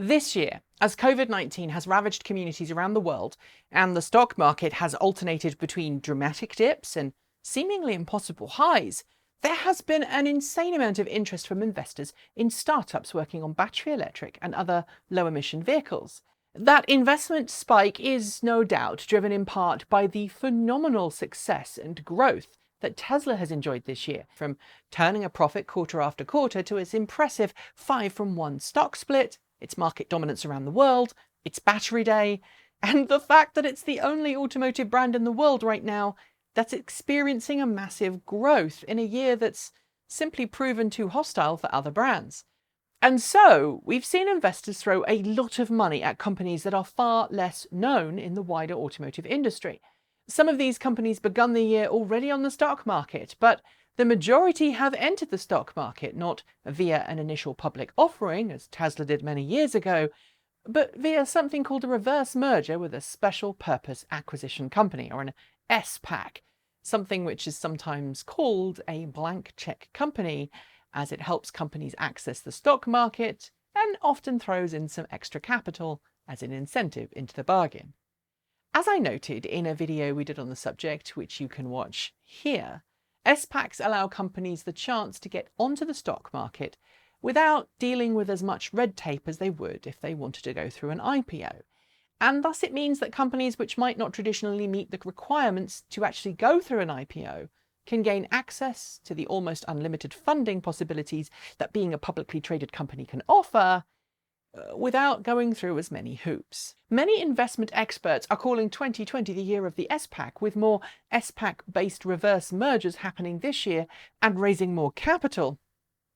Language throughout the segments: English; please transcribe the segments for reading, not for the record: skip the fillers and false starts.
This year, as COVID-19 has ravaged communities around the world and the stock market has alternated between dramatic dips and seemingly impossible highs, there has been an insane amount of interest from investors in startups working on battery electric and other low-emission vehicles. That investment spike is no doubt driven in part by the phenomenal success and growth that Tesla has enjoyed this year, from turning a profit quarter after quarter to its impressive 5-for-1 stock split, its market dominance around the world, its battery day, and the fact that it's the only automotive brand in the world right now that's experiencing a massive growth in a year that's simply proven too hostile for other brands. And so, we've seen investors throw a lot of money at companies that are far less known in the wider automotive industry. Some of these companies begun the year already on the stock market, but the majority have entered the stock market not via an initial public offering, as Tesla did many years ago, but via something called a reverse merger with a special purpose acquisition company, or an SPAC, something which is sometimes called a blank check company, as it helps companies access the stock market and often throws in some extra capital as an incentive into the bargain. As I noted in a video we did on the subject, which you can watch here, SPACs allow companies the chance to get onto the stock market without dealing with as much red tape as they would if they wanted to go through an IPO. And thus it means that companies which might not traditionally meet the requirements to actually go through an IPO can gain access to the almost unlimited funding possibilities that being a publicly traded company can offer, without going through as many hoops. Many investment experts are calling 2020 the year of the SPAC, with more SPAC-based reverse mergers happening this year and raising more capital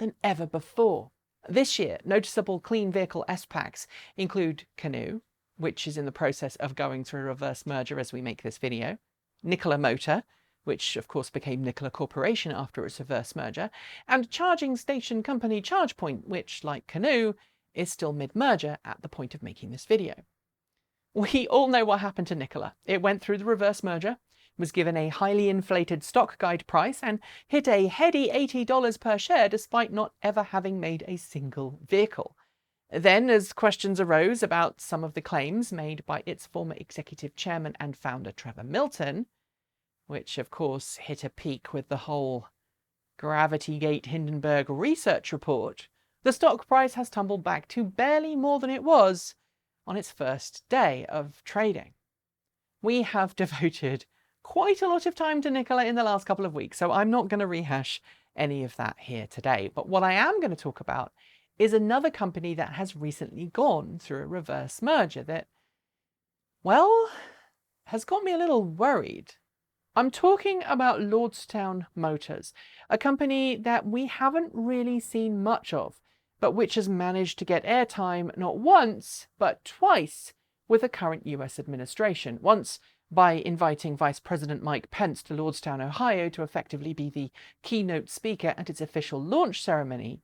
than ever before. This year, noticeable clean vehicle SPACs include Canoo, which is in the process of going through a reverse merger as we make this video, Nikola Motor, which of course became Nikola Corporation after its reverse merger, and charging station company ChargePoint, which, like Canoo, is still mid-merger at the point of making this video. We all know what happened to Nikola. It went through the reverse merger, was given a highly inflated stock guide price, and hit a heady $80 per share despite not ever having made a single vehicle. Then, as questions arose about some of the claims made by its former executive chairman and founder Trevor Milton, which of course hit a peak with the whole Gravitygate Hindenburg research report, the stock price has tumbled back to barely more than it was on its first day of trading. We have devoted quite a lot of time to Nikola in the last couple of weeks, so I'm not going to rehash any of that here today. But what I am going to talk about is another company that has recently gone through a reverse merger that, well, has got me a little worried. I'm talking about Lordstown Motors, a company that we haven't really seen much of, but which has managed to get airtime not once, but twice with the current US administration. Once by inviting Vice President Mike Pence to Lordstown, Ohio to effectively be the keynote speaker at its official launch ceremony,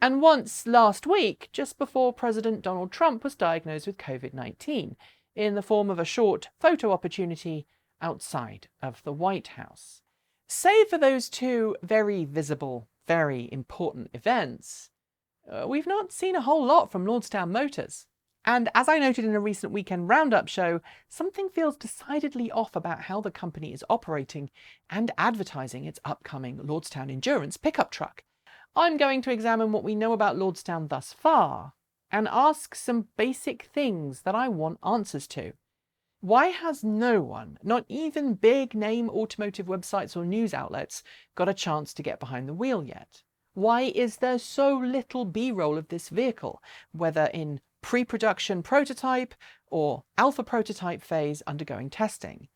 and once last week, just before President Donald Trump was diagnosed with COVID-19, in the form of a short photo opportunity outside of the White House. Save for those two very visible, very important events, we've not seen a whole lot from Lordstown Motors. And as I noted in a recent Weekend Roundup show, something feels decidedly off about how the company is operating and advertising its upcoming Lordstown Endurance pickup truck. I'm going to examine what we know about Lordstown thus far, and ask some basic things that I want answers to. Why has no one, not even big-name automotive websites or news outlets, got a chance to get behind the wheel yet? Why is there so little B-roll of this vehicle, whether in pre-production prototype or alpha prototype phase undergoing testing?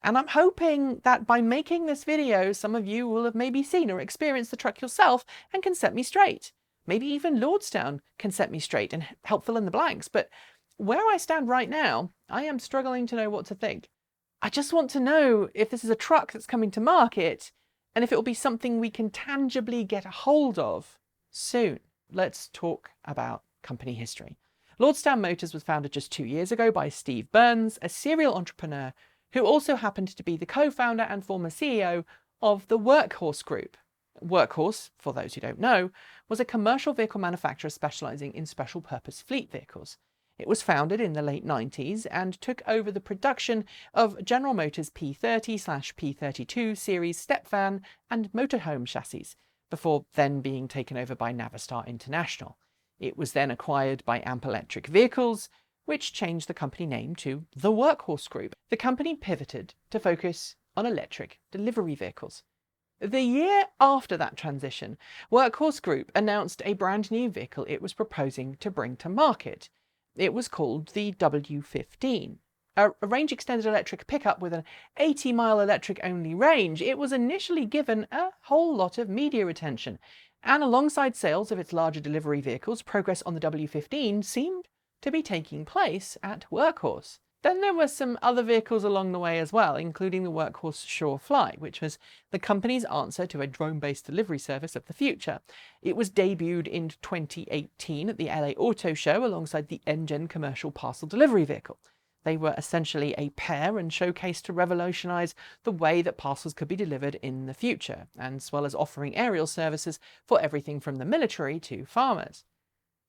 And I'm hoping that by making this video, some of you will have maybe seen or experienced the truck yourself and can set me straight. Maybe even Lordstown can set me straight and help fill in the blanks. But where I stand right now, I am struggling to know what to think. I just want to know if this is a truck that's coming to market and if it will be something we can tangibly get a hold of soon. Let's talk about company history. Lordstown Motors was founded just 2 years ago by Steve Burns, a serial entrepreneur who also happened to be the co-founder and former CEO of the Workhorse Group. Workhorse, for those who don't know, was a commercial vehicle manufacturer specialising in special purpose fleet vehicles. It was founded in the late 90s and took over the production of General Motors P30/P32 series step van and motorhome chassis, before then being taken over by Navistar International. It was then acquired by AMP Electric Vehicles, which changed the company name to the Workhorse Group. The company pivoted to focus on electric delivery vehicles. The year after that transition, Workhorse Group announced a brand new vehicle it was proposing to bring to market. It was called the W15. A range-extended electric pickup with an 80-mile electric-only range, it was initially given a whole lot of media attention, and alongside sales of its larger delivery vehicles, progress on the W15 seemed to be taking place at Workhorse. Then there were some other vehicles along the way as well, including the Workhorse Surefly, which was the company's answer to a drone-based delivery service of the future. It was debuted in 2018 at the LA Auto Show alongside the NGen commercial parcel delivery vehicle. They were essentially a pair and showcased to revolutionize the way that parcels could be delivered in the future, as well as offering aerial services for everything from the military to farmers.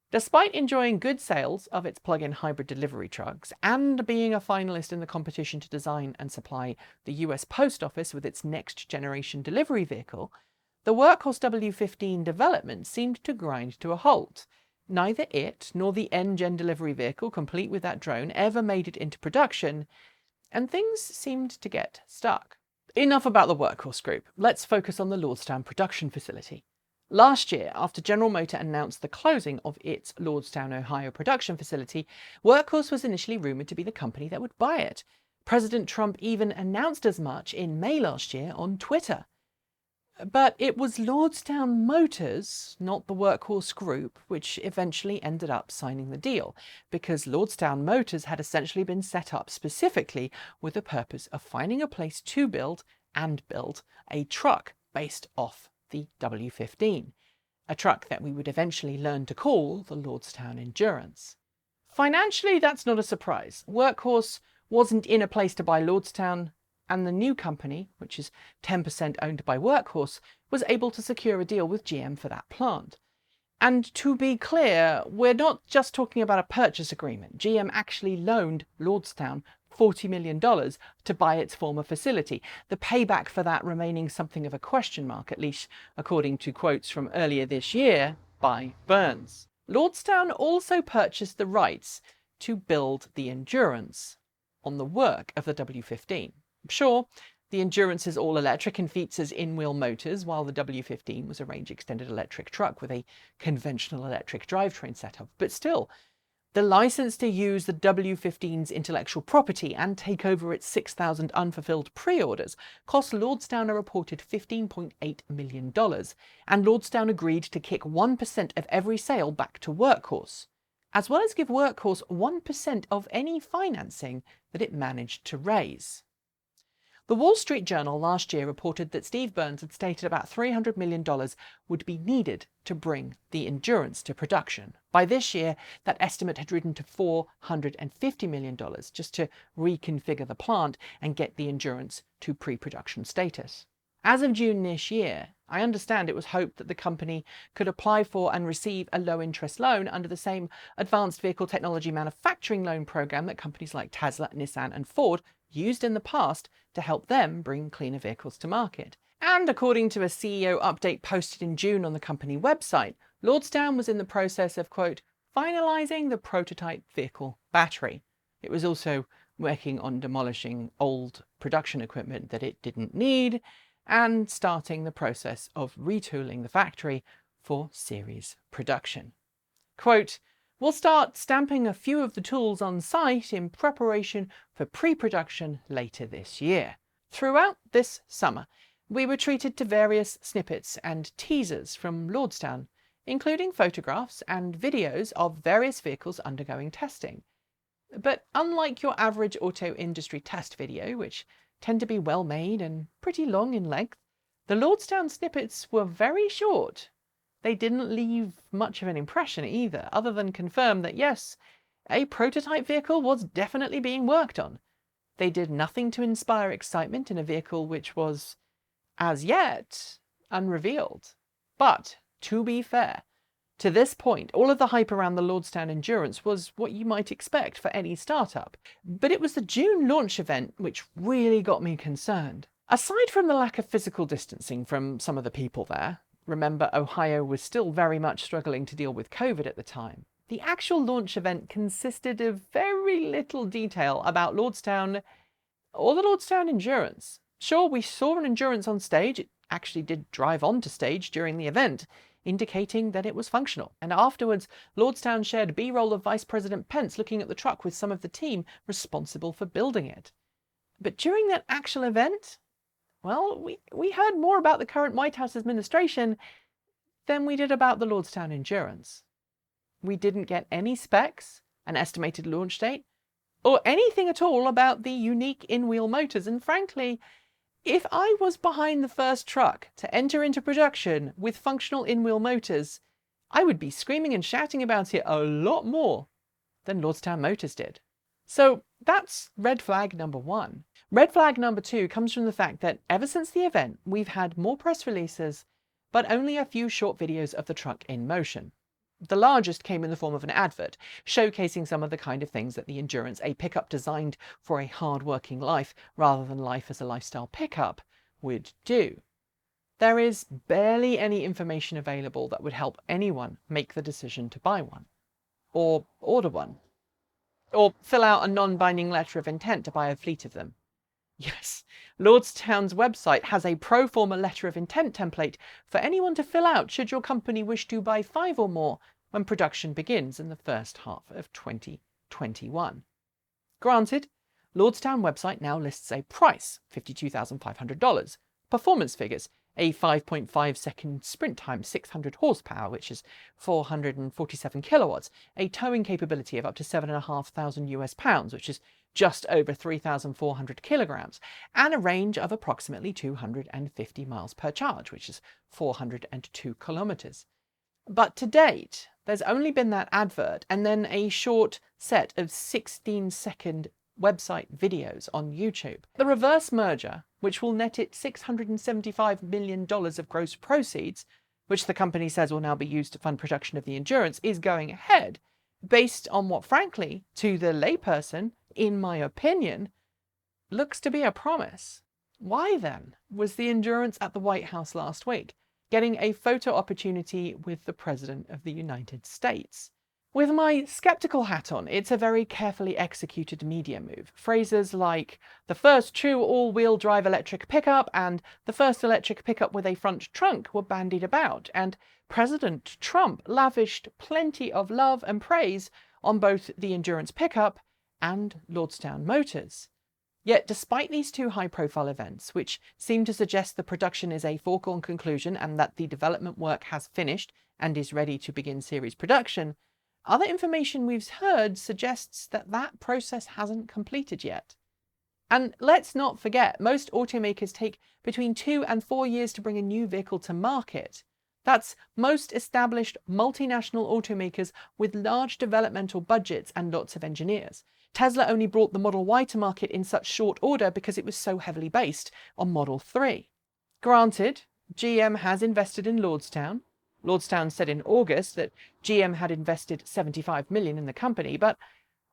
Despite enjoying good sales of its plug-in hybrid delivery trucks and being a finalist in the competition to design and supply the US Post Office with its next-generation delivery vehicle, the Workhorse W15 development seemed to grind to a halt. Neither it nor the NGen delivery vehicle, complete with that drone, ever made it into production, and things seemed to get stuck. Enough about the Workhorse Group. Let's focus on the Lordstown production facility. Last year, after General Motors announced the closing of its Lordstown, Ohio production facility, Workhorse was initially rumoured to be the company that would buy it. President Trump even announced as much in May last year on Twitter. But it was Lordstown Motors, not the Workhorse Group, which eventually ended up signing the deal, because Lordstown Motors had essentially been set up specifically with the purpose of finding a place to build and build a truck based off the W15, a truck that we would eventually learn to call the Lordstown Endurance. Financially, that's not a surprise. Workhorse wasn't in a place to buy Lordstown, and the new company, which is 10% owned by Workhorse, was able to secure a deal with GM for that plant. And to be clear, we're not just talking about a purchase agreement. GM actually loaned Lordstown $40 million to buy its former facility, the payback for that remaining something of a question mark, at least according to quotes from earlier this year by Burns. Lordstown also purchased the rights to build the Endurance on the work of the W15. Sure, the Endurance is all electric and features in-wheel motors, while the W15 was a range-extended electric truck with a conventional electric drivetrain setup, but still, the license to use the W15's intellectual property and take over its 6,000 unfulfilled pre-orders cost Lordstown a reported $15.8 million, and Lordstown agreed to kick 1% of every sale back to Workhorse, as well as give Workhorse 1% of any financing that it managed to raise. The Wall Street Journal last year reported that Steve Burns had stated about $300 million would be needed to bring the Endurance to production. By this year, that estimate had risen to $450 million just to reconfigure the plant and get the Endurance to pre-production status. As of June this year, I understand it was hoped that the company could apply for and receive a low-interest loan under the same Advanced Vehicle Technology Manufacturing Loan program that companies like Tesla, Nissan and Ford used in the past to help them bring cleaner vehicles to market. And according to a CEO update posted in June on the company website, Lordstown was in the process of, quote, finalising the prototype vehicle battery. It was also working on demolishing old production equipment that it didn't need and starting the process of retooling the factory for series production. Quote, we'll start stamping a few of the tools on site in preparation for pre-production later this year. Throughout this summer, we were treated to various snippets and teasers from Lordstown, including photographs and videos of various vehicles undergoing testing. But unlike your average auto industry test video, which tend to be well made and pretty long in length, the Lordstown snippets were very short. They didn't leave much of an impression either, other than confirm that yes, a prototype vehicle was definitely being worked on. They did nothing to inspire excitement in a vehicle which was, as yet, unrevealed. But, to be fair, to this point, all of the hype around the Lordstown Endurance was what you might expect for any startup. But it was the June launch event which really got me concerned. Aside from the lack of physical distancing from some of the people there, remember Ohio was still very much struggling to deal with COVID at the time, the actual launch event consisted of very little detail about Lordstown or the Lordstown Endurance. Sure, we saw an Endurance on stage. It actually did drive onto stage during the event, indicating that it was functional. And afterwards, Lordstown shared B-roll of Vice President Pence looking at the truck with some of the team responsible for building it. But during that actual event, well, we heard more about the current White House administration than we did about the Lordstown Endurance. We didn't get any specs, an estimated launch date, or anything at all about the unique in-wheel motors. And frankly, if I was behind the first truck to enter into production with functional in-wheel motors, I would be screaming and shouting about it a lot more than Lordstown Motors did. So that's red flag number one. Red flag number two comes from the fact that ever since the event, we've had more press releases, but only a few short videos of the truck in motion. The largest came in the form of an advert, showcasing some of the kind of things that the Endurance, a pickup designed for a hard-working life rather than life as a lifestyle pickup, would do. There is barely any information available that would help anyone make the decision to buy one, or order one, or fill out a non-binding letter of intent to buy a fleet of them. Yes, Lordstown's website has a pro forma letter of intent template for anyone to fill out should your company wish to buy 5 or more when production begins in the first half of 2021. Granted, Lordstown website now lists a price, $52,500, performance figures, a 5.5 second sprint time, 600 horsepower, which is 447 kilowatts, a towing capability of up to 7,500 US pounds, which is just over 3,400 kilograms, and a range of approximately 250 miles per charge, which is 402 kilometers. But to date, there's only been that advert and then a short set of 16-second website videos on YouTube. The reverse merger, which will net it $675 million of gross proceeds, which the company says will now be used to fund production of the Endurance, is going ahead, based on what, frankly, to the layperson, in my opinion, looks to be a promise. Why then was the Endurance at the White House last week, getting a photo opportunity with the President of the United States? With my skeptical hat on, it's a very carefully executed media move. Phrases like the first true all-wheel drive electric pickup and the first electric pickup with a front trunk were bandied about, and President Trump lavished plenty of love and praise on both the Endurance pickup and Lordstown Motors. Yet despite these two high-profile events, which seem to suggest the production is a foregone conclusion and that the development work has finished and is ready to begin series production, other information we've heard suggests that that process hasn't completed yet. And let's not forget, most automakers take between 2 and 4 years to bring a new vehicle to market. That's most established multinational automakers with large developmental budgets and lots of engineers. Tesla only brought the Model Y to market in such short order because it was so heavily based on Model 3. Granted, GM has invested in Lordstown. Lordstown said in August that GM had invested $75 million in the company, but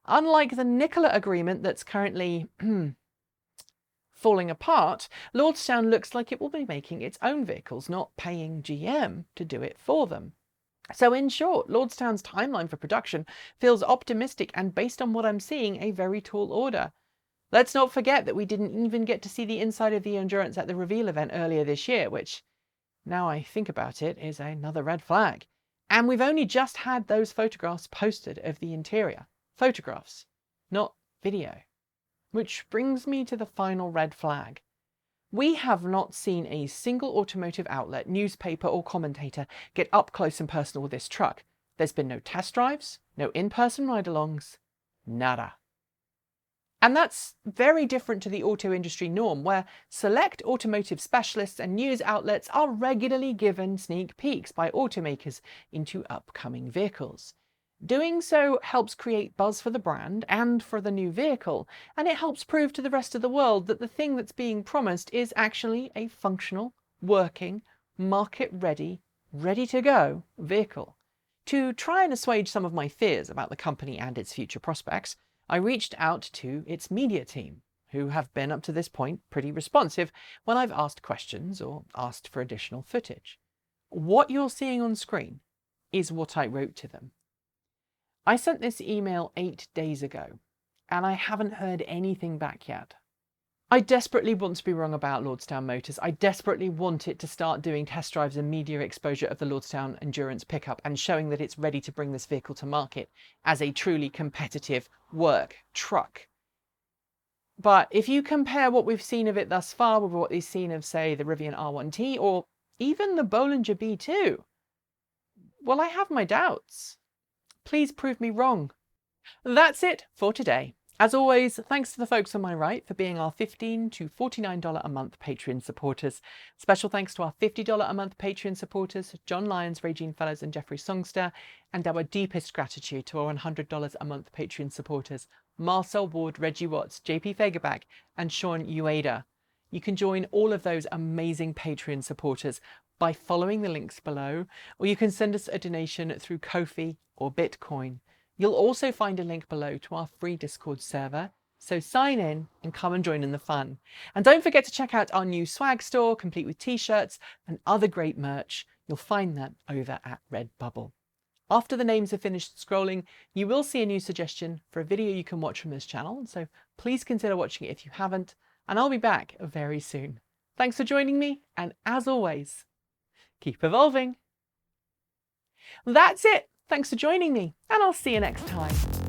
unlike the Nikola agreement that's currently falling apart, Lordstown looks like it will be making its own vehicles, not paying GM to do it for them. So in short, Lordstown's timeline for production feels optimistic and, based on what I'm seeing, a very tall order. Let's not forget that we didn't even get to see the inside of the Endurance at the reveal event earlier this year, which, now I think about it, is another red flag. And we've only just had those photographs posted of the interior. Photographs, not video. Which brings me to the final red flag. We have not seen a single automotive outlet, newspaper or commentator get up close and personal with this truck. There's been no test drives, no in-person ride-alongs, nada. And that's very different to the auto industry norm, where select automotive specialists and news outlets are regularly given sneak peeks by automakers into upcoming vehicles. Doing so helps create buzz for the brand and for the new vehicle, and it helps prove to the rest of the world that the thing that's being promised is actually a functional, working, market-ready, ready-to-go vehicle. To try and assuage some of my fears about the company and its future prospects, I reached out to its media team, who have been up to this point pretty responsive when I've asked questions or asked for additional footage. What you're seeing on screen is what I wrote to them. I sent this email 8 days ago, and I haven't heard anything back yet. I desperately want to be wrong about Lordstown Motors. I desperately want it to start doing test drives and media exposure of the Lordstown Endurance pickup and showing that it's ready to bring this vehicle to market as a truly competitive work truck. But if you compare what we've seen of it thus far with what we've seen of, say, the Rivian R1T or even the Bollinger B2, well, I have my doubts. Please prove me wrong. That's it for today. As always, thanks to the folks on my right for being our $15 to $49 a month Patreon supporters. Special thanks to our $50 a month Patreon supporters, John Lyons, Regine Fellows and Jeffrey Songster, and our deepest gratitude to our $100 a month Patreon supporters, Marcel Ward, Reggie Watts, JP Fagerback, and Sean Ueda. You can join all of those amazing Patreon supporters by following the links below, or you can send us a donation through Ko-fi or Bitcoin. You'll also find a link below to our free Discord server, so sign in and come and join in the fun. And don't forget to check out our new swag store, complete with t-shirts and other great merch. You'll find that over at Redbubble. After the names have finished scrolling, you will see a new suggestion for a video you can watch from this channel, so please consider watching it if you haven't, and I'll be back very soon. Thanks for joining me, and as always, keep evolving. That's it. Thanks for joining me, and I'll see you next time.